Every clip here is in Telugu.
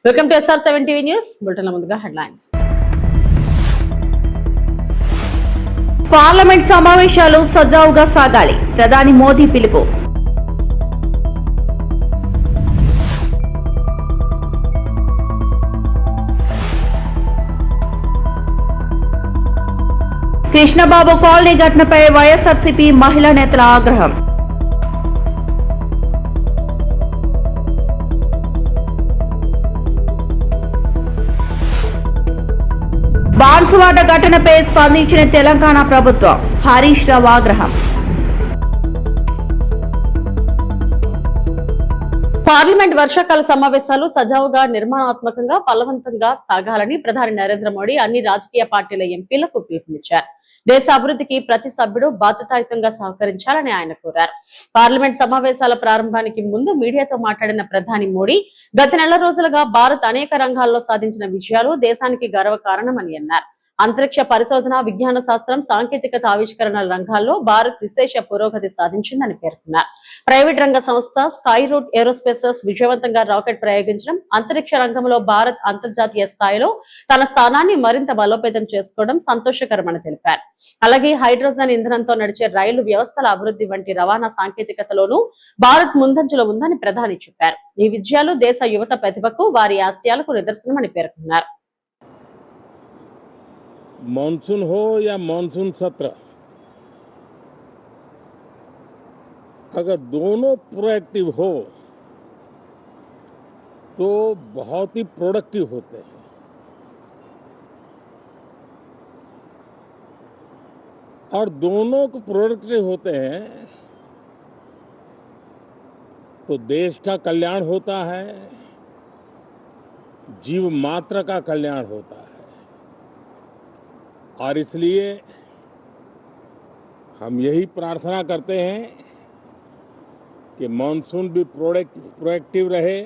Welcome to SR7 TV news bulletin. ముందుగా హెడ్లైన్స్. పార్లమెంట్ సమావేశాలు సజావుగా సాగాలి, ప్రధాని మోదీ పిలుపు. కృష్ణబాబు కాలనీ ఘటనపై వైఎస్ఆర్సీపీ మహిళా నేతల ఆగ్రహం. బాన్సువాడ ఘటనపై స్పందించిన తెలంగాణ ప్రభుత్వం, హరీష్ రావు ఆగ్రహం. పార్లమెంట్ వర్షాకాల సమావేశాలు సజావుగా నిర్మాణాత్మకంగా ఫలవంతంగా సాగాలని ప్రధాని నరేంద్ర మోడీ అన్ని రాజకీయ పార్టీల ఎంపీలకు పిలుపునిచ్చారు. దేశ అభివృద్ధికి ప్రతి సభ్యుడు బాధ్యతాయుతంగా సహకరించాలని ఆయన కోరారు. పార్లమెంట్ సమావేశాల ప్రారంభానికి ముందు మీడియాతో మాట్లాడిన ప్రధాని మోడీ గత నెల రోజులుగా భారత్ అనేక రంగాల్లో సాధించిన విజయాలు దేశానికి గర్వకారణమని అన్నారు. అంతరిక్ష పరిశోధన, విజ్ఞాన శాస్త్రం, సాంకేతికత, ఆవిష్కరణల రంగాల్లో భారత్ విశేష పురోగతి సాధించిందని పేర్కొన్నారు. ప్రైవేట్ రంగ సంస్థ స్కై రూట్ ఏరోస్పేసెస్ విజయవంతంగా రాకెట్ ప్రయోగించడం, అంతరిక్ష రంగంలో భారత్ అంతర్జాతీయ స్థాయిలో తన స్థానాన్ని మరింత బలోపేతం చేసుకోవడం సంతోషకరమని తెలిపారు. అలాగే హైడ్రోజన్ ఇంధనంతో నడిచే రైలు వ్యవస్థల అభివృద్ధి వంటి రవాణా సాంకేతికతలోనూ భారత్ ముందంజలో ఉందని ప్రధాని చెప్పారు. ఈ విజయాలు దేశ యువత ప్రతిభకు, వారి ఆశయాలకు నిదర్శనమని పేర్కొన్నారు. मानसून हो या मानसून सत्र, अगर दोनों प्रोएक्टिव हो तो बहुत ही प्रोडक्टिव होते हैं. और दोनों को प्रोडक्टिव होते हैं तो देश का कल्याण होता है, जीव मात्र का कल्याण होता है. और इसलिए हम यही प्रार्थना करते हैं कि मानसून भी प्रोएक्टिव रहे,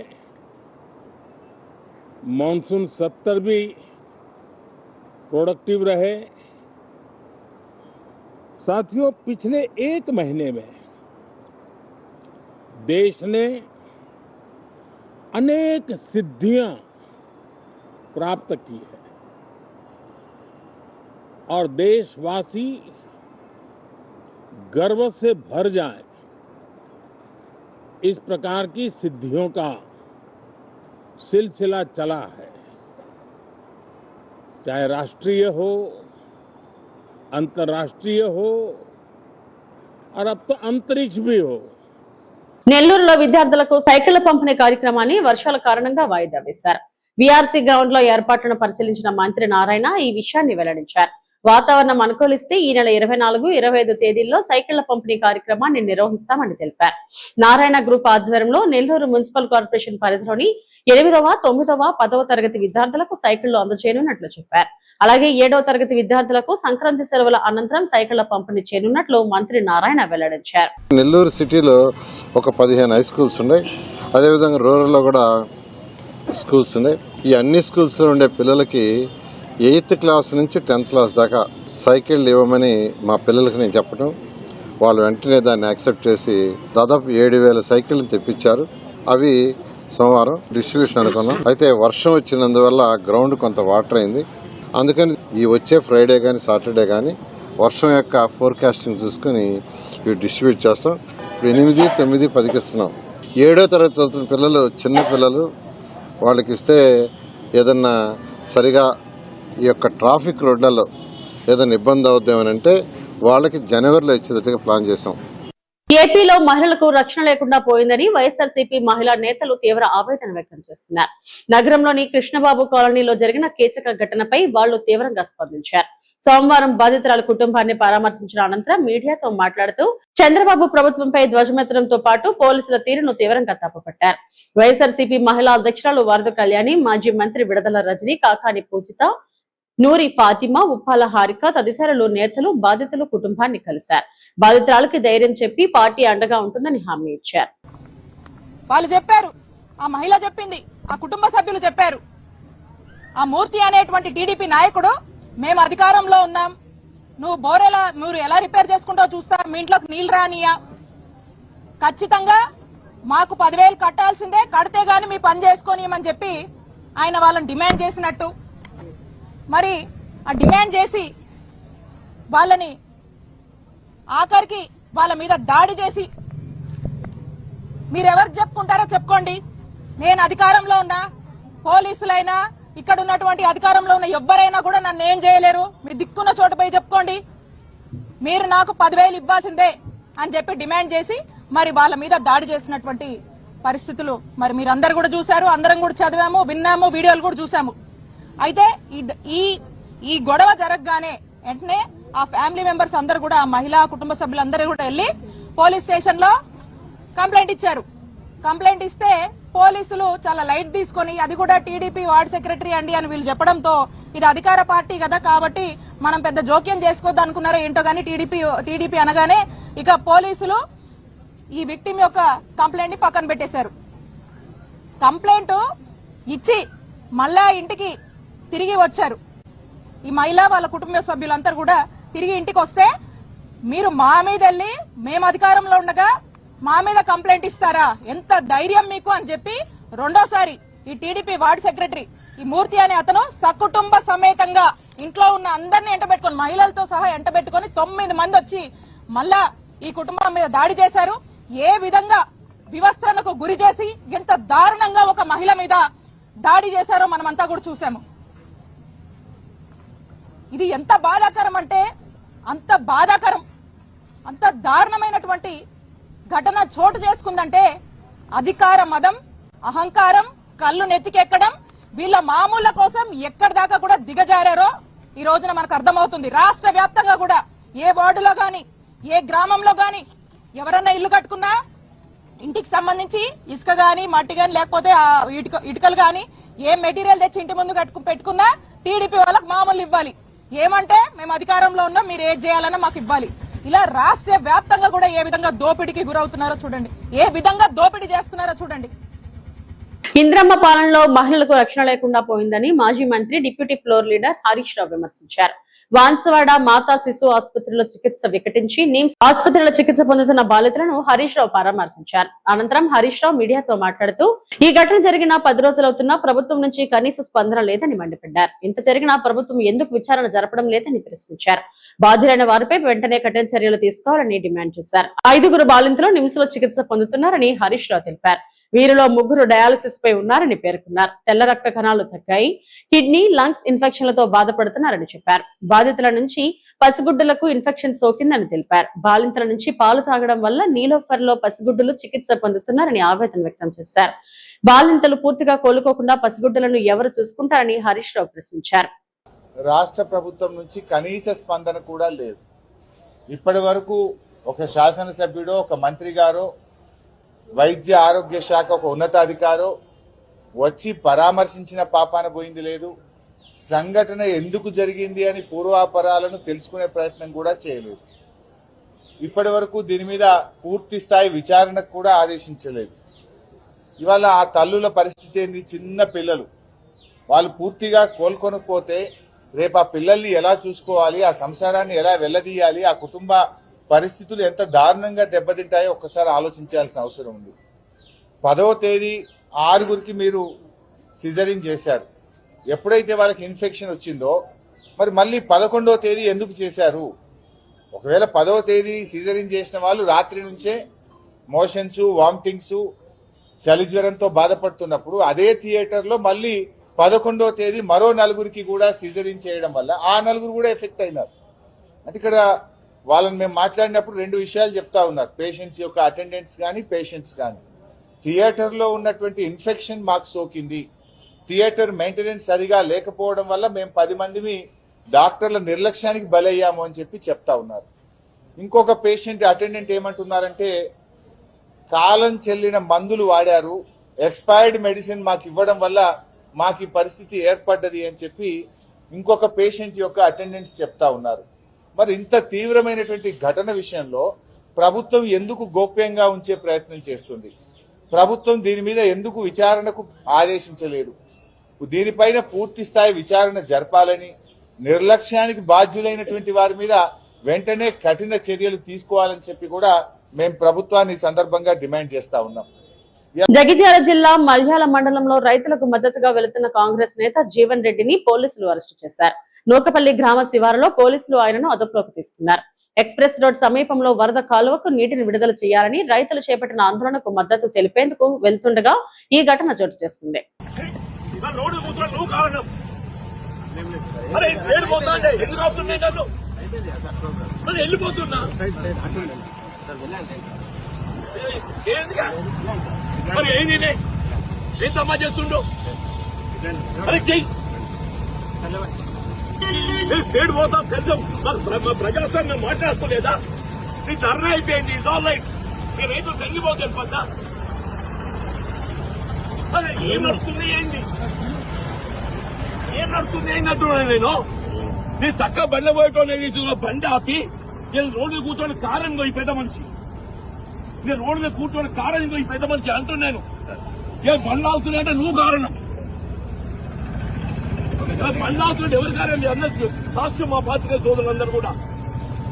मानसून सत्र भी प्रोडक्टिव रहे. साथियों, पिछले एक महीने में देश ने अनेक सिद्धियां प्राप्त की है और देशवासी गर्व से भर जाए, इस प्रकार की सिद्धियों का सिलसिला चला है. चाहे राष्ट्रीय हो, अंतर्राष्ट्रीय हो और अब तो अंतरिक्ष भी हो. నెల్లూరులో విద్యార్థులకు సైకిళ్ల పంపిణీ కార్యక్రమాన్ని వర్షాల కారణంగా వాయిదా వేశారు. వీఆర్సీ గ్రౌండ్ లో ఏర్పాట్లను పరిశీలించిన మంత్రి నారాయణ ఈ విషయాన్ని వెల్లడించారు. వాతావరణం అనుకూలిస్తే ఈ నెల 24, 25 తేదీల్లో సైకిళ్ల పంపిణీ కార్యక్రమాన్ని నిర్వహిస్తామని తెలిపారు. నారాయణ గ్రూప్ ఆధ్వర్యంలో నెల్లూరు మున్సిపల్ కార్పొరేషన్ పరిధిలోని 8వ, 9వ, 10వ తరగతి విద్యార్థులకు సైకిళ్లు అందజేయనున్నట్లు చెప్పారు. అలాగే 7వ తరగతి విద్యార్థులకు సంక్రాంతి సెలవుల అనంతరం సైకిళ్ల పంపిణీ చేయనున్నట్లు మంత్రి నారాయణ వెల్లడించారు. నెల్లూరు సిటీలో ఒక 15 హై స్కూల్స్ ఉన్నాయి, అదేవిధంగా రూరల్లో కూడా స్కూల్స్ ఉన్నాయి. ఈ అన్ని స్కూల్స్లో ఉండే పిల్లలకి 8th క్లాస్ నుంచి 10th క్లాస్ దాకా సైకిళ్ళు ఇవ్వమని మా పిల్లలకి నేను చెప్పడం, వాళ్ళు వెంటనే దాన్ని యాక్సెప్ట్ చేసి దాదాపు 7,000 సైకిళ్ళని తెప్పించారు. అవి సోమవారం డిస్ట్రిబ్యూషన్ అనుకున్నాం. అయితే వర్షం వచ్చినందువల్ల గ్రౌండ్ కొంత వాటర్ అయింది. అందుకని ఈ వచ్చే ఫ్రైడే కానీ సాటర్డే కానీ వర్షం యొక్క ఫోర్కాస్టింగ్ చూసుకుని ఇవి డిస్ట్రిబ్యూట్ చేస్తాం. ఇప్పుడు 8, 9, 10కి ఇస్తున్నాం. 7వ తరగతి చదువుతున్న పిల్లలు, చిన్న పిల్లలు, వాళ్ళకి ఇస్తే ఏదన్నా సరిగా ఈ యొక్క ట్రాఫిక్ రోడ్లలో ఏదైనా ఇబ్బంది అవుతామనంటే వాళ్ళకి జనవరిలో ఇచ్చేటట్టుగా ప్లాన్ చేశాం. ఏపీలో మహిళలకు రక్షణ లేకుండా పోయిందని వైఎస్ఆర్సీపీ మహిళా నేతలు తీవ్ర ఆవేదన వ్యక్తం చేస్తున్నారు. నగరంలోని కృష్ణబాబు కాలనీలో జరిగిన కీచక ఘటనపై వాళ్లు తీవ్రంగా స్పందించారు. సోమవారం బాధితురాల కుటుంబాన్ని పరామర్శించిన అనంతరం మీడియాతో మాట్లాడుతూ చంద్రబాబు ప్రభుత్వంపై ధ్వజమెత్తడంతో పాటు పోలీసుల తీరును తీవ్రంగా తప్పుపట్టారు. వైఎస్ఆర్సీపీ మహిళా అధ్యక్షురాలు వరద కళ్యాణి, మాజీ మంత్రి విడదల రజని, కాకాని పూజిత, నూరి ఫాతిమా, ఉప్పాల హారిక తదితరులు నేతలు బాధితుల కుటుంబాన్ని కలిశారు. బాధితురాలకి ధైర్యం చెప్పి పార్టీ అండగా ఉంటుందని హామీ ఇచ్చారు. వాళ్ళు చెప్పారు, ఆ మహిళ చెప్పింది, ఆ కుటుంబ సభ్యులు చెప్పారు, ఆ మూర్తి అనేటువంటి టీడీపీ నాయకుడు మేము అధికారంలో ఉన్నాం, మీరు ఎలా రిపేర్ చేసుకుంటారో చూస్తా, మీ ఇంట్లోకి నీళ్లు రానియా, ఖచ్చితంగా మాకు 10,000 కట్టాల్సిందే, కడితే గాని మీ పని చేసుకోనియమని చెప్పి ఆయన వాళ్ళని డిమాండ్ చేసినట్టు, మరి ఆ డిమాండ్ చేసి వాళ్ళని ఆఖరికి వాళ్ళ మీద దాడి చేసి మీరెవరికి చెప్పుకుంటారో చెప్పుకోండి. నేను అధికారంలో ఉన్నా, పోలీసులైనా ఇక్కడ ఉన్నటువంటి అధికారంలో ఉన్న ఎవ్వరైనా కూడా నన్ను ఏం చేయలేరు, మీ దిక్కున్న చోటుపై చెప్పుకోండి, మీరు నాకు 10,000 ఇవ్వాల్సిందే అని చెప్పి డిమాండ్ చేసి మరి వాళ్ళ మీద దాడి చేసినటువంటి పరిస్థితులు మరి మీరందరూ కూడా చూశారు, అందరం కూడా చదివాము, విన్నాము, వీడియోలు కూడా చూసాము. అయితే ఈ గొడవ జరగగానే వెంటనే ఆ ఫ్యామిలీ మెంబర్స్ అందరూ కూడా, ఆ మహిళా కుటుంబ సభ్యులందరూ కూడా వెళ్లి పోలీస్ స్టేషన్ లో కంప్లైంట్ ఇచ్చారు. కంప్లైంట్ ఇస్తే పోలీసులు చాలా లైట్ తీసుకొని, అది కూడా టీడీపీ వార్డ్ సెక్రటరీ అండి అని వీళ్ళు చెప్పడంతో, ఇది అధికార పార్టీ కదా కాబట్టి మనం పెద్ద జోక్యం చేసుకోవద్దు అనుకున్నారో ఏంటో గానీ టీడీపీ అనగానే ఇక పోలీసులు ఈ విక్టిమ్ యొక్క కంప్లైంట్ ని పక్కన పెట్టేశారు. కంప్లైంట్ ఇచ్చి మళ్ళా ఇంటికి తిరిగి వచ్చారు. ఈ మహిళ వాళ్ళ కుటుంబ సభ్యులందరూ కూడా తిరిగి ఇంటికి వస్తే, మీరు మా మీద వెళ్ళి మేము అధికారంలో ఉండగా మా మీద కంప్లైంట్ ఇస్తారా, ఎంత ధైర్యం మీకు అని చెప్పి రెండోసారి ఈ టీడీపీ వార్డు సెక్రటరీ ఈ మూర్తి అనే అతను సకుటుంబ సమేతంగా ఇంట్లో ఉన్న అందరినీ ఎంటబెట్టుకుని, మహిళలతో సహా ఎంటబెట్టుకుని 9 మంది వచ్చి మళ్ళా ఈ కుటుంబం మీద దాడి చేశారు. ఏ విధంగా వివస్త్రణకు గురి చేసి ఎంత దారుణంగా ఒక మహిళ మీద దాడి చేశారో మనమంతా కూడా చూసాము. ఇది ఎంత బాధాకరం అంటే అంత బాధాకరం, అంత దారుణమైనటువంటి ఘటన చోటు చేసుకుందంటే అధికార మదం, అహంకారం, కళ్ళు నెత్తికెక్కడం, వీళ్ళ మామూళ్ల కోసం ఎక్కడి దాకా కూడా దిగజారారో ఈ రోజున మనకు అర్థమవుతుంది. రాష్ట్ర వ్యాప్తంగా కూడా ఏ వార్డులో గాని, ఏ గ్రామంలో గాని ఎవరన్నా ఇల్లు కట్టుకున్నా ఇంటికి సంబంధించి ఇసుక గాని, మట్టి గాని, లేకపోతే ఇటుకలు గాని ఏ మెటీరియల్ తెచ్చి ఇంటి ముందు పెట్టుకున్నా టీడీపీ వాళ్ళకి మామూలు ఇవ్వాలి. ఏమంటే మేము అధికారంలో ఉన్నాం, మీరు ఏది చేయాలన్నా మాకు ఇవ్వాలి. ఇలా రాష్ట్ర వ్యాప్తంగా కూడా ఏ విధంగా దోపిడీకి గురవుతున్నారో చూడండి, ఏ విధంగా దోపిడీ చేస్తున్నారో చూడండి. ఇంద్రమ్మ పాలనలో మహిళలకు రక్షణ లేకుండా పోయిందని మాజీ మంత్రి deputy floor leader Harish Rao విమర్శించారు. వాన్సవాడ మాతా శిశు ఆసుపత్రిలో చికిత్స వికటించి నిమ్స్ ఆసుపత్రిలో చికిత్స పొందుతున్న బాలితులను హరీష్ రావు పరామర్శించారు. అనంతరం హరీష్ రావు మీడియాతో మాట్లాడుతూ, ఈ ఘటన జరిగిన 10 రోజులవుతున్నా ప్రభుత్వం నుంచి కనీస స్పందన లేదని మండిపడ్డారు. ఇంత జరిగినా ప్రభుత్వం ఎందుకు విచారణ జరపడం లేదని ప్రశ్నించారు. బాధ్యులైన వారిపై వెంటనే కఠిన చర్యలు తీసుకోవాలని డిమాండ్ చేశారు. 5గురు బాలింతలు నిమ్స్ లో చికిత్స పొందుతున్నారని హరీష్ రావు తెలిపారు. వీరిలో 3 డయాలసిస్ పై ఉన్నారని పేర్కొన్నారు. తెల్ల రక్త కణాలు తగ్గాయి, కిడ్నీ, లంగ్స్ ఇన్ఫెక్షన్లతో బాధపడుతున్నారని చెప్పారు. బాధితుల నుంచి పసిగుడ్డులకు ఇన్ఫెక్షన్ సోకిందని తెలిపారు. బాలింతల నుంచి పాలు తాగడం వల్ల నీలోఫర్ లో పసిగుడ్డులు చికిత్స పొందుతున్నారని ఆవేదన వ్యక్తం చేశారు. బాలింతలు పూర్తిగా కోలుకోకుండా పసిగుడ్డులను ఎవరు చూసుకుంటారని హరీష్ రావు ప్రశ్నించారు. రాష్ట్ర ప్రభుత్వం నుంచి కనీస స్పందన కూడా లేదు. ఇప్పటి వరకు ఒక శాసనసభ్యుడో, ఒక మంత్రి గారో, వైద్య ఆరోగ్య శాఖ ఒక ఉన్నతాధికారో వచ్చి పరామర్శించిన పాపాన పోయింది లేదు. సంఘటన ఎందుకు జరిగింది అని పూర్వాపరాలను తెలుసుకునే ప్రయత్నం కూడా చేయలేదు. ఇప్పటి వరకు దీని మీద పూర్తి స్థాయి విచారణకు కూడా ఆదేశించలేదు. ఇవాళ ఆ తల్లుల పరిస్థితి ఏంది? చిన్న పిల్లలు, వాళ్ళు పూర్తిగా కోలుకొనకపోతే రేపు ఆ పిల్లల్ని ఎలా చూసుకోవాలి, ఆ సంసారాన్ని ఎలా వెళ్లదీయాలి, ఆ కుటుంబ పరిస్థితులు ఎంత దారుణంగా దెబ్బతింటాయో ఒక్కసారి ఆలోచించాల్సిన అవసరం ఉంది. 10వ తేదీ 6గురికి మీరు సిజరింగ్ చేశారు. ఎప్పుడైతే వాళ్ళకి ఇన్ఫెక్షన్ వచ్చిందో మరి మళ్ళీ 11వ తేదీ ఎందుకు చేశారు? ఒకవేళ 10వ తేదీ సిజరింగ్ చేసిన వాళ్ళు రాత్రి నుంచే మోషన్స్, వామిటింగ్స్, చలి జ్వరంతో బాధపడుతున్నప్పుడు అదే థియేటర్ లో మళ్ళీ 11వ తేదీ మరో 4గురికి కూడా సిజరింగ్ చేయడం వల్ల ఆ 4గురు కూడా ఎఫెక్ట్ అయినారు. అంటే ఇక్కడ వాళ్ళని మేము మాట్లాడినప్పుడు 2 విషయాలు చెప్తా ఉన్నారు. పేషెంట్స్ యొక్క అటెండెంట్స్ కానీ, పేషెంట్స్ కానీ, థియేటర్ లో ఉన్నటువంటి ఇన్ఫెక్షన్ మాకు సోకింది, థియేటర్ మెయింటెనెన్స్ సరిగా లేకపోవడం వల్ల మేము 10 మందిని డాక్టర్ల నిర్లక్ష్యానికి బలయ్యాము అని చెప్పి చెప్తా ఉన్నారు. ఇంకొక పేషెంట్ అటెండెంట్ ఏమంటున్నారంటే, కాలం చెల్లిన మందులు వాడారు, ఎక్స్పైర్డ్ మెడిసిన్ మాకు ఇవ్వడం వల్ల మాకు ఈ పరిస్థితి ఏర్పడ్డది అని చెప్పి ఇంకొక పేషెంట్ యొక్క అటెండెంట్స్ చెప్తా ఉన్నారు. మరి ఇంత తీవ్రమైనటువంటి ఘటన విషయంలో ప్రభుత్వం ఎందుకు గోప్యంగా ఉంచే ప్రయత్నం చేస్తుంది? ప్రభుత్వం దీని మీద ఎందుకు విచారణకు ఆదేశించలేదు? దీనిపైన పూర్తి స్థాయి విచారణ జరపాలని, నిర్లక్ష్యానికి బాధ్యులైనటువంటి వారి మీద వెంటనే కఠిన చర్యలు తీసుకోవాలని చెప్పి కూడా మేము ప్రభుత్వాన్ని ఈ సందర్భంగా డిమాండ్ చేస్తా ఉన్నాం. జగిత్యాల జిల్లా మల్యాల మండలంలో రైతులకు మద్దతుగా వెళుతున్న కాంగ్రెస్ నేత జీవన్ రెడ్డిని పోలీసులు అరెస్టు చేశారు. నూకపల్లి గ్రామ శివారులో పోలీసులు ఆయనను అదుపులోకి తీసుకున్నారు. ఎక్స్ప్రెస్ రోడ్ సమీపంలో వరద కాలువకు నీటిని విడుదల చేయాలని రైతులు చేపట్టిన ఆందోళనకు మద్దతు తెలిపేందుకు వెళ్తుండగా ఈ ఘటన చోటు చేసుకుంది. స్టేట్ పోతాం తెలుసు ప్రజాస్వామ్యం మాట్లాడుకోలేదా? నీ ధర్నా అయిపోయింది, ఇస్ ఆల్ రైట్. నీ రైతులు తగ్గిపోతే వెళ్ళిపోతా. ఏం నడుస్తుంది ఏంది అంటున్నాను నేను. నీ చక్క బండ్ల పోయేటోళ్ళు బండి ఆపి నేను రోడ్డు మీద కూర్చొని కారణం పోయి పెద్ద మనిషి, నేను రోడ్డు మీద కూర్చొని కారణం పోయి పెద్ద మనిషి అంటున్నాను. ఏ బండ్లు అవుతున్నాయంటే నువ్వు కారణం. బండ్లు అవుతుంటే ఎవరి కారణం? అన్న సాక్ష్యం మా పార్టీ సోదరులందరూ కూడా,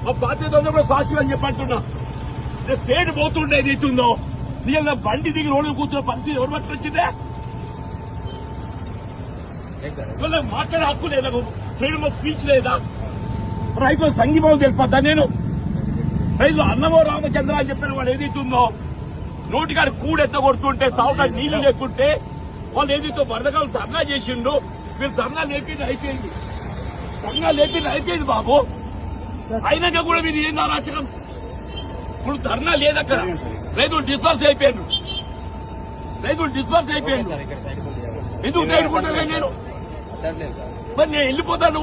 మా పార్టీ సోదరులు కూడా సాక్ష్యం అని చెప్పి అంటున్నా. నేను స్టేట్ పోతుంటే ఏదైతుందో నిజంగా బండి దిగి రోడ్డు కూర్చున్న పరిస్థితి ఎవరు పట్టుకొచ్చిందే? మాట్లాడే హక్కు లేదా? ఫ్రీడమ్ ఆఫ్ స్పీచ్ లేదా? రైతుల సంఘీభావం తెలిపద్దా? నేను రైతులు అన్నమో రామచంద్ర అని చెప్పిన వాళ్ళు ఏదైతుందో నోటికాడు కూడెత్త కొడుతుంటే తాగుతాడు నీళ్లు లేకుంటే వాళ్ళు ఏదైతే వరదకాలు ధర్నా చేసిండు. మీరు ధర్నా లేపింది అయిపోయింది, ధర్నా లేపింది అయిపోయింది బాబు. అయినాక కూడా మీరు ఏం అరాచకం? ఇప్పుడు ధర్నా లేదక్కడ, రైతులు డిస్పర్స్ అయిపోయారు. ఎందుకు నేర్చుకుంటాను నేను? మరి నేను వెళ్ళిపోతాను.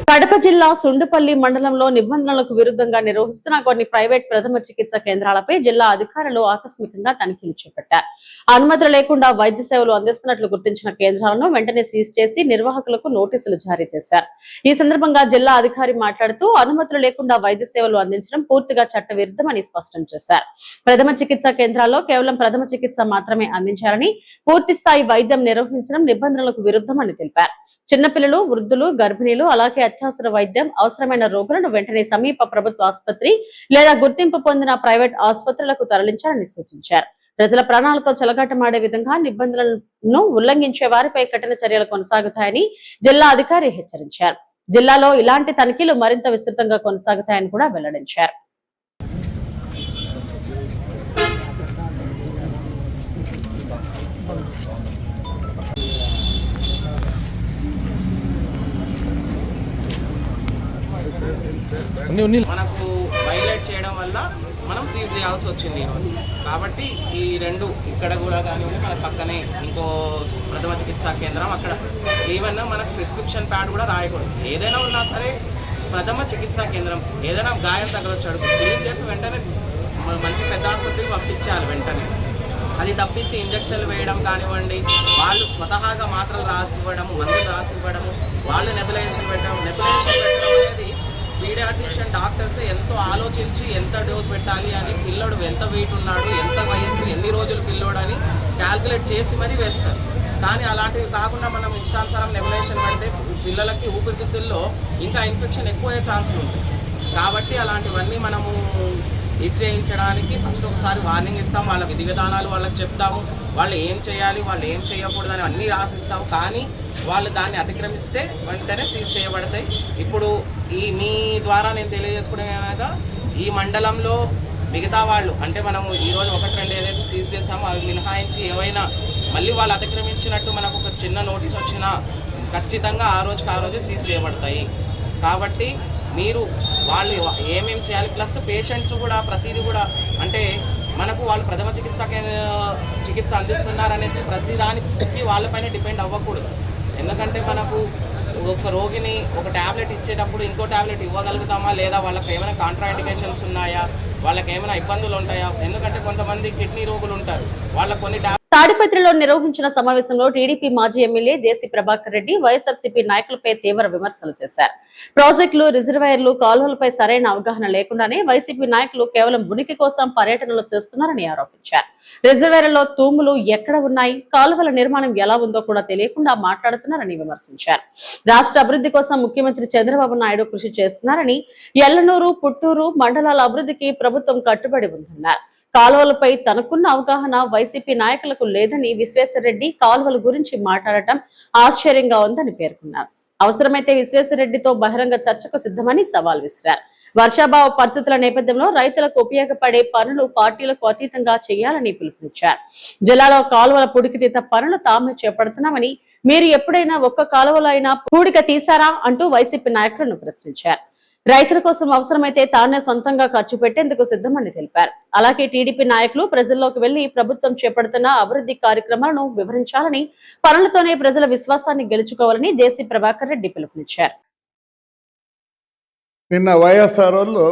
కడప జిల్లా సుండుపల్లి మండలంలో నిబంధనలకు విరుద్ధంగా నిర్వహిస్తున్న కొన్ని ప్రైవేట్ ప్రథమ చికిత్స కేంద్రాలపై జిల్లా అధికారులు ఆకస్మికంగా తనిఖీలు చేపట్టారు. అనుమతులు లేకుండా వైద్య సేవలు అందిస్తున్నట్లు గుర్తించిన కేంద్రాలను వెంటనే సీజ్ చేసి నిర్వాహకులకు నోటీసులు జారీ చేశారు. ఈ సందర్భంగా జిల్లా అధికారి మాట్లాడుతూ అనుమతులు లేకుండా వైద్య సేవలు అందించడం పూర్తిగా చట్టవిరుద్ధమని స్పష్టం చేశారు. ప్రథమ చికిత్స కేంద్రాల్లో కేవలం ప్రథమ చికిత్స మాత్రమే అందించాలని, పూర్తి స్థాయి వైద్యం నిర్వహించడం నిబంధనలకు విరుద్ధమని తెలిపారు. చిన్నపిల్లలు, వృద్ధులు, గర్భిణీలు, అలాగే అత్యవసర వైద్యం అవసరమైన రోగులను వెంటనే సమీప ప్రభుత్వ ఆసుపత్రి లేదా గుర్తింపు పొందిన ప్రైవేట్ ఆసుపత్రులకు తరలించాలని సూచించారు. ప్రజల ప్రాణాలతో చెలగాటమాడే విధంగా నిబంధనలను ఉల్లంఘించే వారిపై కఠిన చర్యలు కొనసాగుతాయని జిల్లా అధికారి హెచ్చరించారు. జిల్లాలో ఇలాంటి తనిఖీలు మరింత విస్తృతంగా కొనసాగుతాయని కూడా వెల్లడించారు. మనకు వైలేట్ చేయడం వల్ల మనం సీజ్ చేయాల్సి వచ్చింది ఈరోజు. కాబట్టి ఈ రెండు ఇక్కడ కూడా కానివ్వండి, మన పక్కనే ఇంకో ప్రథమ చికిత్సా కేంద్రం, అక్కడ ఈవెన్ మనకు ప్రిస్క్రిప్షన్ ప్యాడ్ కూడా రాయకూడదు. ఏదైనా ఉన్నా సరే ప్రథమ చికిత్సా కేంద్రం, ఏదైనా గాయం తగలొచ్చాడు క్లీన్ చేసి వెంటనే మంచి పెద్ద ఆసుపత్రికి పంపించాలి వెంటనే. అది తప్పించి ఇంజక్షన్లు వేయడం కానివ్వండి, వాళ్ళు స్వతహాగా మాత్రలు రాసివ్వడము, మందులు రాసివ్వడము, వాళ్ళు నెబులైజేషన్ పెట్టడం అనేది పీడియాట్రిషియన్ డాక్టర్స్ ఎంతో ఆలోచించి ఎంత డోస్ పెట్టాలి అని, పిల్లోడు ఎంత వెయిట్ ఉన్నాడు, ఎంత వయసు, ఎన్ని రోజులు పిల్లోడు అని క్యాల్కులేట్ చేసి మరీ వేస్తారు. కానీ అలాంటివి కాకుండా మనం ఇష్టానుసారం నెబులైజేషన్ పెడితే పిల్లలకి ఊపిరితిత్తుల్లో ఇంకా ఇన్ఫెక్షన్ ఎక్కువయ్యే ఛాన్సులు ఉంటాయి. కాబట్టి అలాంటివన్నీ మనము ఇది చేయించడానికి ఫస్ట్ ఒకసారి వార్నింగ్ ఇస్తాం, వాళ్ళ విధి విధానాలు వాళ్ళకి చెప్తాము, వాళ్ళు ఏం చేయాలి, వాళ్ళు ఏం చేయకూడదు అని అన్నీ రాసిస్తాము. కానీ వాళ్ళు దాన్ని అతిక్రమిస్తే వెంటనే సీజ్ చేయబడతాయి. ఇప్పుడు మీ ద్వారా నేను తెలియజేసుకునేలాగా ఈ మండలంలో మిగతా వాళ్ళు అంటే మనము ఈరోజు 1-2 ఏదైతే సీజ్ చేస్తామో అవి మినహాయించి ఏవైనా మళ్ళీ వాళ్ళు అతిక్రమించినట్టు మనకు ఒక చిన్న నోటీస్ వచ్చినా ఖచ్చితంగా ఆ రోజు సీజ్ చేయబడతాయి. కాబట్టి మీరు వాళ్ళు ఏమేమి చేయాలి, ప్లస్ పేషెంట్స్ కూడా ప్రతిదీ కూడా అంటే మనకు వాళ్ళు ప్రథమ చికిత్స అందిస్తున్నారనేసి ప్రతి దానికి వాళ్ళపైన డిపెండ్ అవ్వకూడదు. ఎందుకంటే మనకు ఒక రోగిని ఒక ట్యాబ్లెట్ ఇచ్చేటప్పుడు ఇంకో ట్యాబ్లెట్ ఇవ్వగలుగుతామా లేదా, వాళ్ళకి ఏమైనా కాంట్రాఇండికేషన్స్ ఉన్నాయా, వాళ్ళకి ఏమైనా ఇబ్బందులు ఉంటాయా? ఎందుకంటే కొంతమంది కిడ్నీ రోగులు ఉంటారు, వాళ్ళకి కొన్ని తాడిపత్రిలో నిర్వహించిన సమావేశంలో టీడీపీ మాజీ ఎమ్మెల్యే జేసీ ప్రభాకర్ రెడ్డి వైఎస్ఆర్సీపీ నాయకులపై తీవ్ర విమర్శలు చేశారు. ప్రాజెక్టులు, రిజర్వాయర్లు, కాలువలపై సరైన అవగాహన లేకుండానే వైసీపీ నాయకులు కేవలం ఉనికి కోసం పర్యటనలు చేస్తున్నారని ఆరోపించారు. రిజర్వాయర్లలో తూములు ఎక్కడ ఉన్నాయి, కాలువల నిర్మాణం ఎలా ఉందో కూడా తెలియకుండా మాట్లాడుతున్నారని విమర్శించారు. రాష్ట్ర అభివృద్ధి కోసం ముఖ్యమంత్రి చంద్రబాబు నాయుడు కృషి చేస్తున్నారని, ఎల్లనూరు, పుట్టూరు మండలాల అభివృద్ధికి ప్రభుత్వం కట్టుబడి ఉందన్నారు. కాలువలపై తనకున్న అవగాహన వైసీపీ నాయకులకు లేదని విశ్వేశ్వరరెడ్డి కాలువల గురించి మాట్లాడటం ఆశ్చర్యంగా ఉందని పేర్కొన్నారు. అవసరమైతే విశ్వేశ్వరరెడ్డితో బహిరంగ చర్చకు సిద్ధమని సవాల్ విసిరారు. వర్షాభావ పరిస్థితుల నేపథ్యంలో రైతులకు ఉపయోగపడే పనులు పార్టీలకు అతీతంగా చేయాలని పిలుపునిచ్చారు. జిల్లాలో కాలువల పూడికతీత పనులు తామే చేపడుతున్నామని, మీరు ఎప్పుడైనా ఒక్క కాలువలో అయినా పూడిక తీశారా అంటూ వైసీపీ నాయకులను ప్రశ్నించారు. రైతుల కోసం అవసరమైతే తానే సొంతంగా ఖర్చు పెట్టేందుకు సిద్ధమని తెలిపారు. అలాగే టీడీపీ నాయకులు ప్రజల్లోకి వెళ్లి ప్రభుత్వం చేపడుతున్న అభివృద్ధి కార్యక్రమాలను వివరించాలని, పనులతోనే ప్రజల విశ్వాసాన్ని గెలుచుకోవాలని జేసీ ప్రభాకర్ రెడ్డి పిలుపునిచ్చారు. నిన్న వైఎస్ఆర్ వాళ్ళు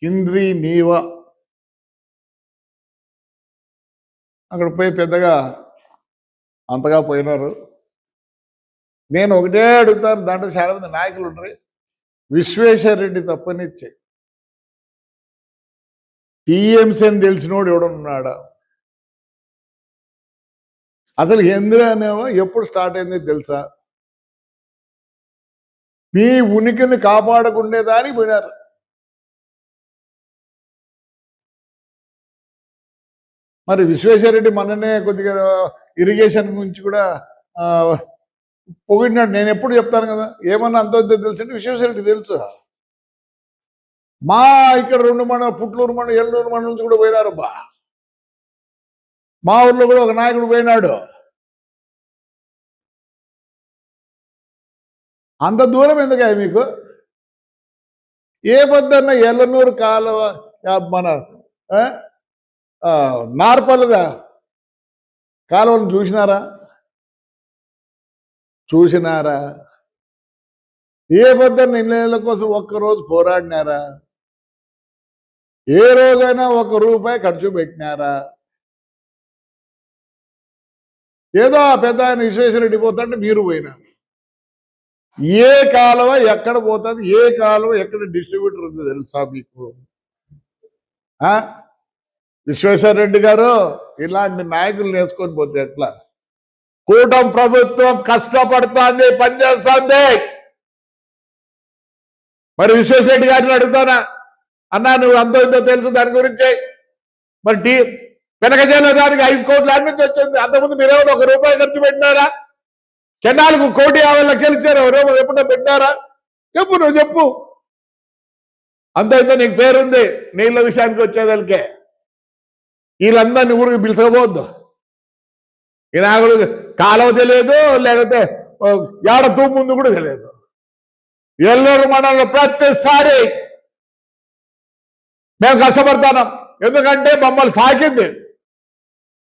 కింద్రి నీవా అక్కడ పోయి పెద్దగా అంతగా పోయినారు. నేను ఒకటే అడుగుతాను, దాంట్లో చాలా మంది నాయకులు ఉన్నారు, విశ్వేశ్వరరెడ్డి తప్పనిచ్చే టీఎంసీ అని తెలిసినోడు ఎవడున్నాడా? అసలు కేంద్ర అనేవో ఎప్పుడు స్టార్ట్ అయింది తెలుసా? మీ ఉనికిని కాపాడకుండేదానికి పోయినారు. మరి విశ్వేశ్వరరెడ్డి మొన్ననే కొద్దిగా ఇరిగేషన్ గురించి కూడా పొగిడినాడు. నేను ఎప్పుడు చెప్తాను కదా, ఏమన్నా అంత తెలుసు అంటే విశ్వేశ్వరరెడ్డి తెలుసు. మా ఇక్కడ 2 మండలం, పుట్లూరు మండలం, ఎల్లూరు మండలం నుంచి కూడా పోయినారు. మా ఊర్లో కూడా ఒక నాయకుడు పోయినాడు. అంత దూరం ఎందుకు మీకు? ఏ పొద్దున్న ఎల్లనూరు కాలువ, మన నార్పల్లదా కాలువను చూసినారా? ఏ పొద్దున్న ఇళ్ళ కోసం ఒక్కరోజు పోరాడినారా? ఏ రోజైనా ₹1 ఖర్చు పెట్టినారా? ఏదో పెద్ద ఆయన విశ్వేశ్వరరెడ్డి పోతాంటే మీరు పోయినారు. ఏ కాలువ ఎక్కడ పోతుంది, ఏ కాలువ ఎక్కడ డిస్ట్రిబ్యూటర్ ఉందో తెలుసా మీకు? విశ్వేశ్వరరెడ్డి గారు ఇలాంటి నాయకులు నేర్చుకొని పోతే ఎట్లా? కూటమి ప్రభుత్వం కష్టపడుతోంది, పనిచేస్తోంది. మరి విశ్వేశ్వరరెడ్డి గారిని అడుగుతానా, అన్నా నువ్వు అంతో ఇంతో తెలుసు దాని గురించి? మరి వెనకజేల దానికి 5 కోట్ల అన్ని నుంచి వచ్చింది. అంతకుముందు మీరేమో ₹1 ఖర్చు పెట్టినారా? కెనాల్కు 1,50,00,000 ఇచ్చారు. ఎవరేమో ఎప్పుడో పెట్టారా? చెప్పు, నువ్వు చెప్పు. అంతైతే నీకు పేరుంది. నీళ్ళ విషయానికి వచ్చేదానికే వీళ్ళందరినీ ఊరికి పిలుచుకోవద్దు. ఈ నాయకుడు కాలువ తెలియదు, లేకపోతే ఏడ ముందు కూడా తెలియదు. ఎల్లూరు మండలంలో ప్రతిసారి మేము కష్టపడతాం. ఎందుకంటే మమ్మల్ని సాకింది,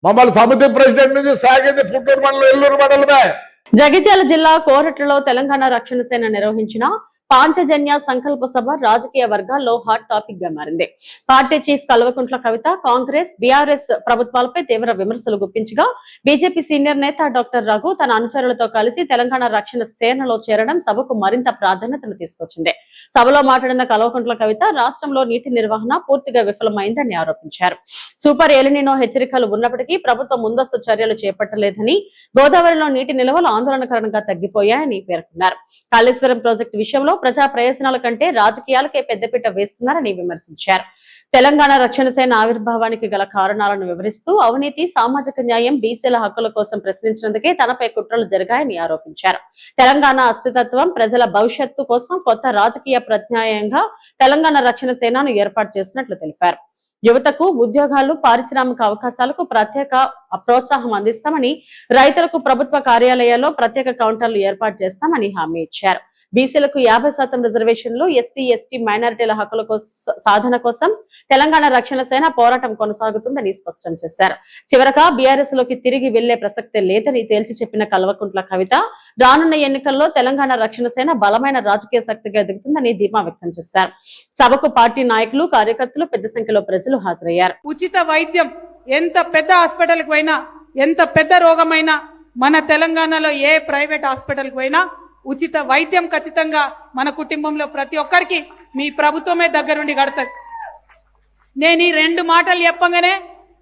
మమ్మల్ని సమితి ప్రెసిడెంట్ నుంచి సాకింది పుట్టూరు మండలం, ఎల్లూరు మండలమే. జగిత్యాల జిల్లా కోరట్లలో తెలంగాణ రక్షణ సేన నిర్వహించిన పాంచజన్య సంకల్ప సభ రాజకీయ వర్గాల్లో హాట్ టాపిక్ గా మారింది. Party chief Kalvakuntla Kavitha Congress, BRS ప్రభుత్వాలపై తీవ్ర విమర్శలు గుప్పించగా, బీజేపీ సీనియర్ నేత డాక్టర్ రఘు తన అనుచరులతో కలిసి తెలంగాణ రక్షణ సేనలో చేరడం సభకు మరింత ప్రాధాన్యతను తీసుకొచ్చింది. సభలో మాట్లాడిన కల్వకుంట్ల కవిత రాష్ట్రంలో నీటి నిర్వహణ పూర్తిగా విఫలమైందని ఆరోపించారు. సూపర్ ఎలినినో హెచ్చరికలు ఉన్నప్పటికీ ప్రభుత్వం ముందస్తు చర్యలు చేపట్టలేదని, గోదావరిలో నీటి నిల్వలు ఆందోళనకరంగా తగ్గిపోయాయని పేర్కొన్నారు. కాళేశ్వరం ప్రాజెక్టు విషయంలో ప్రజా ప్రయోజనాల కంటే రాజకీయాలకే పెద్దపీట వేస్తున్నారని విమర్శించారు. తెలంగాణ రక్షణ సేన ఆవిర్భావానికి గల కారణాలను వివరిస్తూ అవినీతి, సామాజిక న్యాయం, బీసీల హక్కుల కోసం ప్రశ్నించినందుకే తనపై కుట్రలు జరిగాయని ఆరోపించారు. తెలంగాణ అస్తిత్వం, ప్రజల భవిష్యత్తు కోసం కొత్త రాజకీయ ప్రత్యామ్నాయంగా తెలంగాణ రక్షణ సేనను ఏర్పాటు చేసినట్లు తెలిపారు. యువతకు ఉద్యోగాలు, పారిశ్రామిక అవకాశాలకు ప్రత్యేక ప్రోత్సాహం అందిస్తామని, రైతులకు ప్రభుత్వ కార్యాలయాల్లో ప్రత్యేక కౌంటర్లు ఏర్పాటు చేస్తామని హామీ ఇచ్చారు. బీసీలకు 50% రిజర్వేషన్లు, ఎస్సీ, ఎస్టీ, మైనారిటీల హక్కుల సాధన కోసం తెలంగాణ రక్షణ సేన పోరాటం కొనసాగుతుందని స్పష్టం చేశారు. చివరగా బీఆర్ఎస్ లోకి తిరిగి వెళ్లే ప్రసక్తే లేదని తేల్చి చెప్పిన కల్వకుంట్ల కవిత రానున్న ఎన్నికల్లో తెలంగాణ రక్షణ సేన బలమైన రాజకీయ శక్తిగా ఎదుగుతుందని ధీమా వ్యక్తం చేశారు. సభకు పార్టీ నాయకులు, కార్యకర్తలు, పెద్ద సంఖ్యలో ప్రజలు హాజరయ్యారు. ఉచిత వైద్యం ఎంత పెద్ద హాస్పిటల్కి పోయినా, ఎంత పెద్ద రోగమైనా, మన తెలంగాణలో ఏ ప్రైవేట్ హాస్పిటల్కి పోయినా ఉచిత వైద్యం ఖచ్చితంగా మన కుటుంబంలో ప్రతి ఒక్కరికి మీ ప్రభుత్వమే దగ్గరుండి కడతది. నేను ఈ 2 మాటలు చెప్పగానే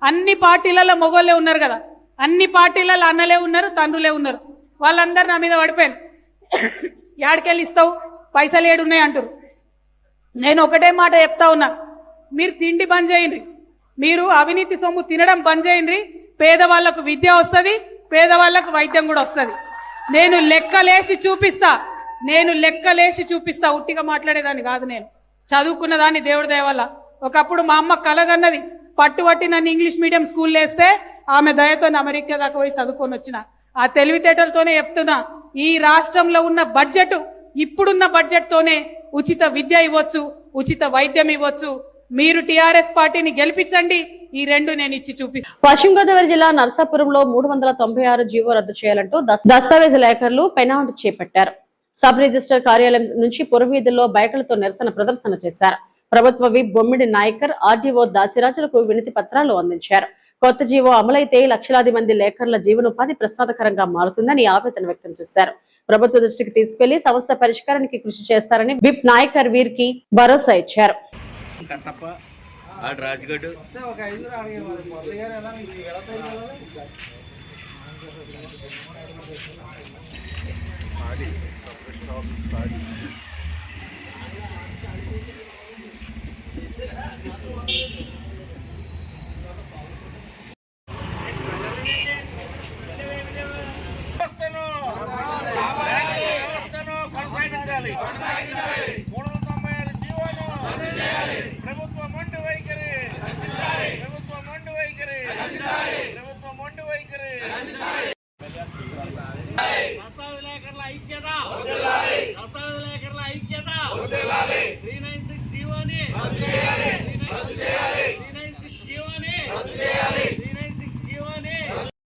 అన్ని పార్టీలలో మొగోళ్ళే ఉన్నారు కదా, అన్ని పార్టీలలో అన్నలే ఉన్నారు, తండ్రులే ఉన్నారు. వాళ్ళందరూ నా మీద పడిపోయారు. యాడికెళ్ళి ఇస్తావు, పైసలు ఏడున్నాయి అంటారు. నేను ఒకటే మాట చెప్తా ఉన్నా, మీరు తిండి బంద్ చేయండి, మీరు అవినీతి సొమ్ము తినడం బంద్ చేయండి. పేదవాళ్లకు విద్య వస్తుంది, పేదవాళ్లకు వైద్యం కూడా వస్తుంది. నేను లెక్కలేసి చూపిస్తా. ఉట్టిగా మాట్లాడేదాన్ని కాదు, నేను చదువుకున్న దాన్ని దేవుడి దయ వల్ల. ఒకప్పుడు మా అమ్మ కలగన్నది, పట్టుబట్టి నన్ను ఇంగ్లీష్ మీడియం స్కూల్ వేస్తే ఆమె దయతో అమెరికా దాకా పోయి చదువుకొని వచ్చిన. ఆ తెలివితేటలతోనే చెప్తున్నా, ఈ రాష్ట్రంలో ఉన్న బడ్జెట్, ఇప్పుడున్న బడ్జెట్ తోనే ఉచిత విద్య ఇవ్వచ్చు, ఉచిత వైద్యం ఇవ్వచ్చు. మీరు టీఆర్ఎస్ పార్టీని గెలిపించండి, ఈ రెండు నేను ఇచ్చి చూపిస్తాను. పశ్చిమ గోదావరి జిల్లా నర్సాపురంలో 396 జీవో రద్దు చేయాలంటూ దస్తావేజ్ లేఖర్లు పెనాల్టీ చేపట్టారు. సబ్ రిజిస్టర్ కార్యాలయం నుంచి పురవీధుల్లో బైకులతో నిరసన ప్రదర్శన చేశారు. ప్రభుత్వ విప్ బొమ్మిడి నాయకర్, ఆర్డీఓ దాసిరాజులకు వినతి పత్రాలు అందించారు. కొత్త జీవో అమలైతే లక్షలాది మంది లేఖర్ల జీవనోపాధి ప్రశ్నార్థకరంగా మారుతుందని ఆవేదన వ్యక్తం చేశారు. ప్రభుత్వ దృష్టికి తీసుకెళ్లి సమస్య పరిష్కారానికి కృషి చేస్తారని విప్ నాయకర్ వీరికి భరోసా ఇచ్చారు.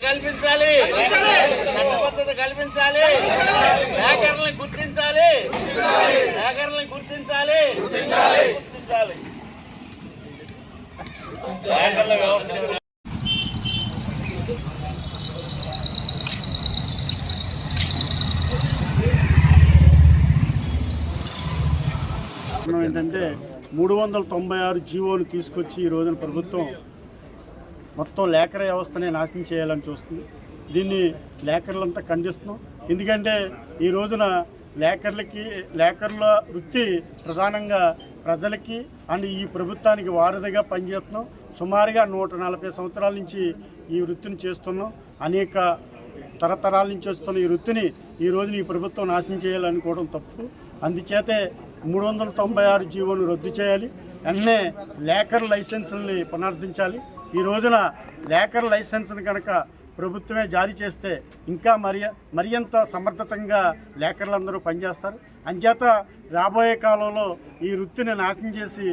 కల్పించాలి, చట్టబద్ధత కల్పించాలి, హ్యాకర్లను గుర్తించాలి, హ్యాకర్ల వ్యవస్థ ఏంటంటే 396 జీవోలు తీసుకొచ్చి ఈ రోజున ప్రభుత్వం మొత్తం లేఖర వ్యవస్థనే నాశనం చేయాలని చూస్తుంది. దీన్ని లేఖర్లంతా ఖండిస్తున్నాం. ఎందుకంటే ఈ రోజున లేఖర్ల వృత్తి ప్రధానంగా ప్రజలకి అండ్ ఈ ప్రభుత్వానికి వారధిగా పనిచేస్తున్నాం. సుమారుగా 140 సంవత్సరాల నుంచి ఈ వృత్తిని చేస్తున్నాం. అనేక తరతరాల నుంచి వస్తున్న ఈ వృత్తిని ఈ రోజున ఈ ప్రభుత్వం నాశనం చేయాలనుకోవడం తప్పు. అందుచేతే 396 జీవోను రద్దు చేయాలి. వెంటనే లేఖర్ లైసెన్సుల్ని పునరుద్ధరించాలి. ఈ రోజున లేఖర్ లైసెన్స్ని కనుక ప్రభుత్వమే జారీ చేస్తే ఇంకా మరింత సమర్థతంగా లేఖర్లందరూ పనిచేస్తారు. అంచేత రాబోయే కాలంలో ఈ వృత్తిని నాశనం చేసి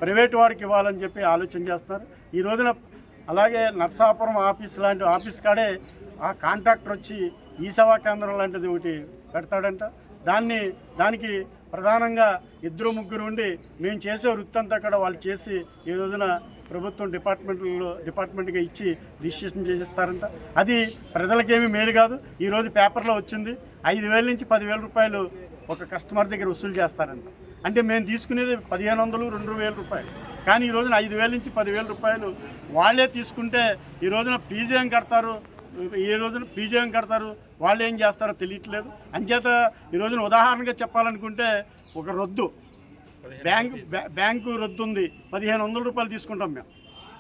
ప్రైవేటు వాడికి ఇవ్వాలని చెప్పి ఆలోచన చేస్తున్నారు. ఈ రోజున అలాగే నర్సాపురం ఆఫీస్ లాంటి ఆఫీస్ కాడే ఆ కాంట్రాక్టర్ వచ్చి ఈ సేవా కేంద్రం లాంటిది ఒకటి పెడతాడంట. దానికి ప్రధానంగా 2-3 ఉండి మేము చేసే వృత్తి అంతా కూడా వాళ్ళు చేసి ఈ రోజున ప్రభుత్వం డిపార్ట్మెంట్గా ఇచ్చి రిజిస్ట్రేషన్ చేసిస్తారంట. అది ప్రజలకేమీ మేలు కాదు. ఈరోజు పేపర్లో వచ్చింది 5,000 నుంచి 10,000 రూపాయలు ఒక కస్టమర్ దగ్గర వసూలు చేస్తారంట. అంటే మేము తీసుకునేది 1,500-2,000 రూపాయలు, కానీ ఈ రోజున 5,000 నుంచి 10,000 రూపాయలు వాళ్ళే తీసుకుంటే ఈ రోజున ఫీజు ఏం కడతారు, వాళ్ళు ఏం చేస్తారో తెలియట్లేదు. అంచేత ఈ రోజున ఉదాహరణగా చెప్పాలనుకుంటే ఒక రొద్దు బ్యాంకు రొద్దు ఉంది, 1,500 రూపాయలు తీసుకుంటాం మేము,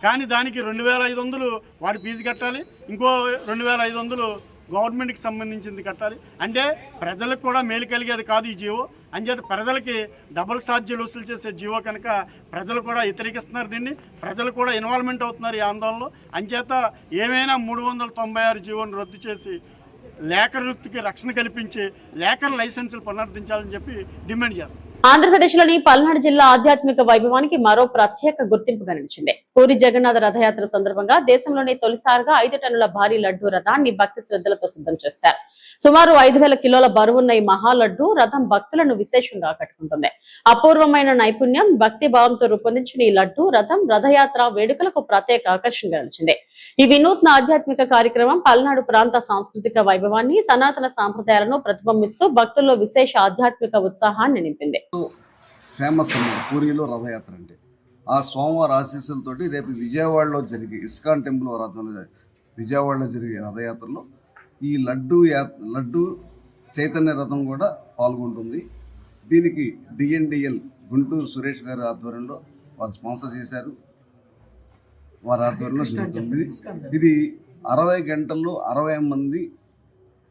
కానీ దానికి 2,500 వాడి ఫీజు కట్టాలి, ఇంకో 2,500 గవర్నమెంట్కి సంబంధించింది కట్టాలి. అంటే ప్రజలకు కూడా మేలు కలిగేది కాదు ఈ జీవో. అంచేత ప్రజలకి డబుల్ ఛార్జీలు వసూలు చేసే జీవో కనుక ప్రజలు కూడా వ్యతిరేకిస్తున్నారు. దీన్ని ప్రజలు కూడా ఇన్వాల్వ్మెంట్ అవుతున్నారు ఈ ఆందోళనలో. అంచేత ఏమైనా 396 జీవోను రద్దు చేసి లేఖర్ వృత్తికి రక్షణ కల్పించి లేఖర్ లైసెన్సులు పునరుద్ధరించాలని చెప్పి డిమాండ్ చేస్తాం. ఆంధ్రప్రదేశ్లోని పల్నాడు జిల్లా ఆధ్యాత్మిక వైభవానికి మరో ప్రత్యేక గుర్తింపుగా నిలిచింది. పూరి జగన్నాథ రథయాత్ర సందర్భంగా దేశంలోనే తొలిసారిగా 5 టన్నుల భారీ లడ్డూ రథాన్ని భక్తి శ్రద్ధలతో సిద్ధం చేశారు. సుమారు 5,000 కిలోల బరువున్న ఈ మహాలడ్డు రథం భక్తులను విశేషంగా ఆకట్టుకుంటుంది. అపూర్వమైన నైపుణ్యం, భక్తి భావంతో రూపొందించిన ఈ లడ్డూ రథం రథయాత్ర వేడుకలకు ప్రత్యేక ఆకర్షణగా నిలిచింది. ఈ వినూత్న ఆధ్యాత్మిక కార్యక్రమం పల్నాడు ప్రాంత సాంస్కృతిక వైభవాన్ని, సనాతన సాంప్రదాయాలను ప్రతిబింబిస్తూ భక్తుల్లో విశేష ఆధ్యాత్మిక ఉత్సాహాన్ని నింపింది. ఫేమస్ అన్నమాట పూరిలో రథయాత్ర అంటే. ఆ స్వామివారి ఆశీస్సులతోటి రేపు విజయవాడలో జరిగే ఇస్కాన్ టెంపుల్ రథంలో విజయవాడలో జరిగే రథయాత్రలో ఈ లడ్డు చైతన్య రథం కూడా పాల్గొంటుంది. దీనికి డిఎన్డిఎల్ గుంటూరు సురేష్ గారి ఆధ్వర్యంలో వారు స్పాన్సర్ చేశారు. వారి ఆధ్వర్యంలో జరుగుతుంది. ఇది 60 గంటల్లో 60 మంది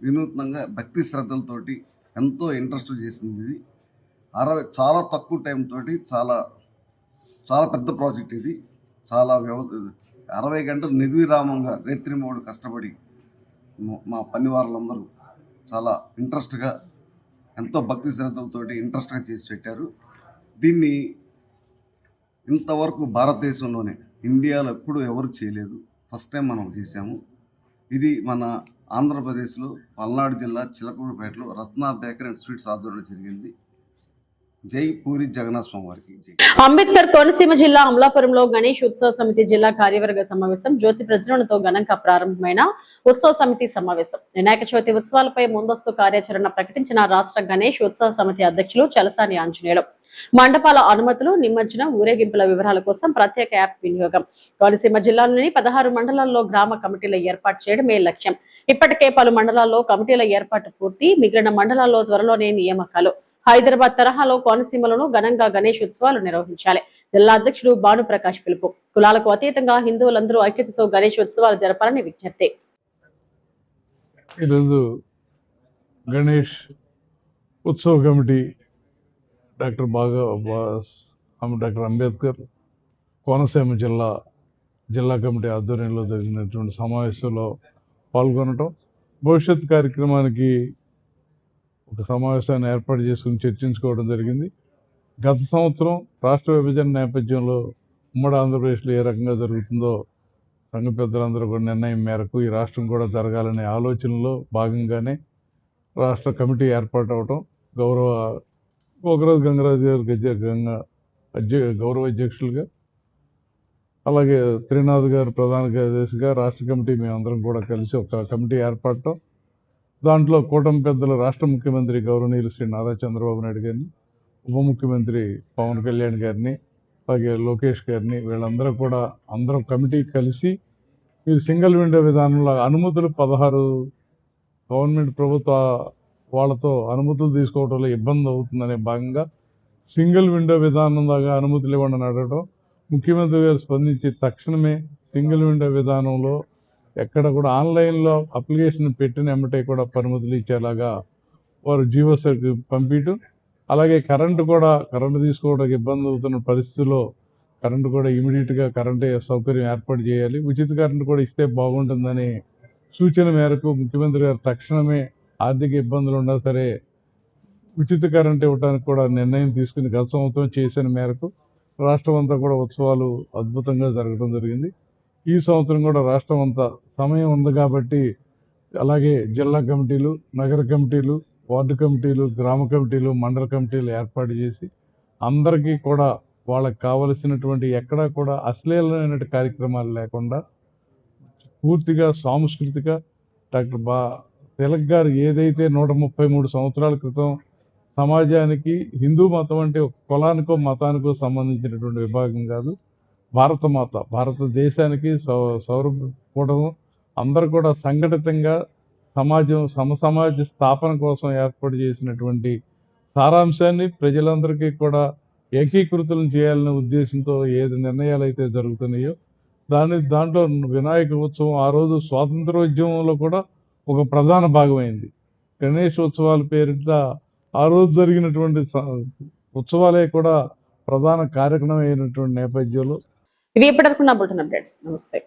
వినూత్నంగా భక్తి శ్రద్ధలతోటి ఎంతో ఇంట్రెస్ట్ చేసింది. ఇది చాలా తక్కువ టైం తోటి చాలా పెద్ద ప్రాజెక్ట్ ఇది. చాలా 60 గంటలు నిర్విరామంగా రేత్రిమూడు కష్టపడి మా పని వాళ్ళందరూ చాలా ఇంట్రెస్ట్గా ఎంతో భక్తి శ్రద్ధలతోటి ఇంట్రెస్ట్గా చేసి పెట్టారు. దీన్ని ఇంతవరకు భారతదేశంలోనే ఇండియాలో ఎప్పుడు ఎవరు చేయలేదు. ఫస్ట్ టైం మనం చేసాము. ఇది మన ఆంధ్రప్రదేశ్లో పల్నాడు జిల్లా చిలకూరుపేటలో రత్న బేకరీ అండ్ స్వీట్స్ ఆధ్వర్యంలో జరిగింది. జై పూరి జగన్నాథ స్వామి వారికి జై. అంబేద్కర్ కోనసీమ జిల్లా అమలాపురంలో గణేష్ ఉత్సవ సమితి జిల్లా కార్యవర్గ సమావేశం జ్యోతి ప్రజ్వలనతో ఘనంగా ప్రారంభమైన ఉత్సవ సమితి సమావేశం. వినాయక చవితి ఉత్సవాలపై ముందస్తు కార్యాచరణ ప్రకటించిన రాష్ట్ర గణేష్ ఉత్సవ సమితి అధ్యక్షులు చలసాని ఆంజనేయులు. మండపాల అనుమతులు, నిమజ్జనం, ఊరేగింపుల వివరాల కోసం ప్రత్యేక యాప్ వినియోగం. కోనసీమ జిల్లాలోని 16 మండలాల్లో గ్రామ కమిటీల ఏర్పాటు చేయడమే లక్ష్యం. ఇప్పటికే పలు మండలాల్లో కమిటీల ఏర్పాటు పూర్తి. మిగిలిన మండలాల్లో త్వరలోనే నియామకాలు. హైదరాబాద్ తరహాలో కోనసీమలోనూ ఘనంగా గణేష్ ఉత్సవాలు నిర్వహించాలి. జిల్లా అధ్యక్షుడు భానుప్రకాష్ పిలుపు. కులాలకు అతీతంగా హిందువులందరూ ఐక్యతతో గణేష్ ఉత్సవాలు జరపాలని విజ్ఞప్తి. ఈరోజు గణేష్ ఉత్సవ కమిటీ డాక్టర్ అంబేద్కర్ కోనసీమ జిల్లా కమిటీ ఆధ్వర్యంలో జరిగినటువంటి సమావేశంలో పాల్గొనటం, భవిష్యత్ కార్యక్రమానికి ఒక సమావేశాన్ని ఏర్పాటు చేసుకుని చర్చించుకోవడం జరిగింది. గత సంవత్సరం రాష్ట్ర విభజన నేపథ్యంలో ఉమ్మడి ఆంధ్రప్రదేశ్లో ఏ రకంగా జరుగుతుందో సంఘ పెద్దలందరూ కూడా నిర్ణయం మేరకు ఈ రాష్ట్రం కూడా జరగాలనే ఆలోచనలో భాగంగానే రాష్ట్ర కమిటీ ఏర్పాటు అవటం, గౌరవ గోకరాజు గంగరాజు గారు గౌరవ అధ్యక్షులుగా, అలాగే త్రినాథ్ గారు ప్రధాన కార్యదర్శిగా రాష్ట్ర కమిటీ మేమందరం కూడా కలిసి ఒక కమిటీ ఏర్పడటం, దాంట్లో కూటమి పెద్దలు రాష్ట్ర ముఖ్యమంత్రి గౌరవనీయులు శ్రీ నారా చంద్రబాబు నాయుడు గారిని, ఉప ముఖ్యమంత్రి పవన్ కళ్యాణ్ గారిని, అలాగే లోకేష్ గారిని, వీళ్ళందరూ కూడా అందరం కమిటీ కలిసి ఈ సింగిల్ విండో విధానంలో అనుమతులు 16 గవర్నమెంట్ ప్రభుత్వ వాళ్ళతో అనుమతులు తీసుకోవడంలో ఇబ్బంది అవుతుందనే భాగంగా సింగిల్ విండో విధానం దాకా అనుమతులు ఇవ్వండి అని అడగడం, ముఖ్యమంత్రి గారు స్పందించి తక్షణమే సింగిల్ విండో విధానంలో ఎక్కడ కూడా ఆన్లైన్లో అప్లికేషన్ పెట్టిన ఎమ్మటే కూడా పరిమితులు ఇచ్చేలాగా వారు జీవోస్ పంపించడం, అలాగే కరెంటు తీసుకోవడానికి ఇబ్బంది అవుతున్న పరిస్థితుల్లో కరెంటు కూడా ఇమీడియట్గా కరెంటు సౌకర్యం ఏర్పాటు చేయాలి, ఉచిత కరెంటు కూడా ఇస్తే బాగుంటుందని సూచన మేరకు ముఖ్యమంత్రి గారు తక్షణమే ఆర్థిక ఇబ్బందులు ఉన్నా సరే ఉచిత కరెంటు ఇవ్వడానికి కూడా నిర్ణయం తీసుకుని గత సంవత్సరం చేసిన మేరకు రాష్ట్రం అంతా కూడా ఉత్సవాలు అద్భుతంగా జరగడం జరిగింది. ఈ సంవత్సరం కూడా రాష్ట్రం అంతా సమయం ఉంది కాబట్టి అలాగే జిల్లా కమిటీలు, నగర కమిటీలు, వార్డు కమిటీలు, గ్రామ కమిటీలు, మండల కమిటీలు ఏర్పాటు చేసి అందరికీ కూడా వాళ్ళకి కావలసినటువంటి ఎక్కడా కూడా అశ్లీలమైన కార్యక్రమాలు లేకుండా పూర్తిగా సాంస్కృతిక డాక్టర్ తిలక్ గారు ఏదైతే 133 సంవత్సరాల క్రితం సమాజానికి హిందూ మతం అంటే ఒక కులానికో మతానికో సంబంధించినటువంటి విభాగం కాదు, భారతదేశానికి సౌరభూటం అందరూ కూడా సంఘటితంగా సమసమాజ స్థాపన కోసం ఏర్పాటు చేసినటువంటి సారాంశాన్ని ప్రజలందరికీ కూడా ఏకీకృతం చేయాలనే ఉద్దేశంతో ఏది నిర్ణయాలు అయితే జరుగుతున్నాయో దాంట్లో వినాయక ఉత్సవం ఆ రోజు స్వాతంత్రోద్యమంలో కూడా ఒక ప్రధాన భాగమైంది. గణేష్ ఉత్సవాల పేరిట ఆ రోజు జరిగినటువంటి ఉత్సవాలే కూడా ప్రధాన కార్యక్రమం అయినటువంటి నేపథ్యంలో ఇవి ఇప్పటివరకు నా బులెటిన్ అప్డేట్స్. నమస్తే.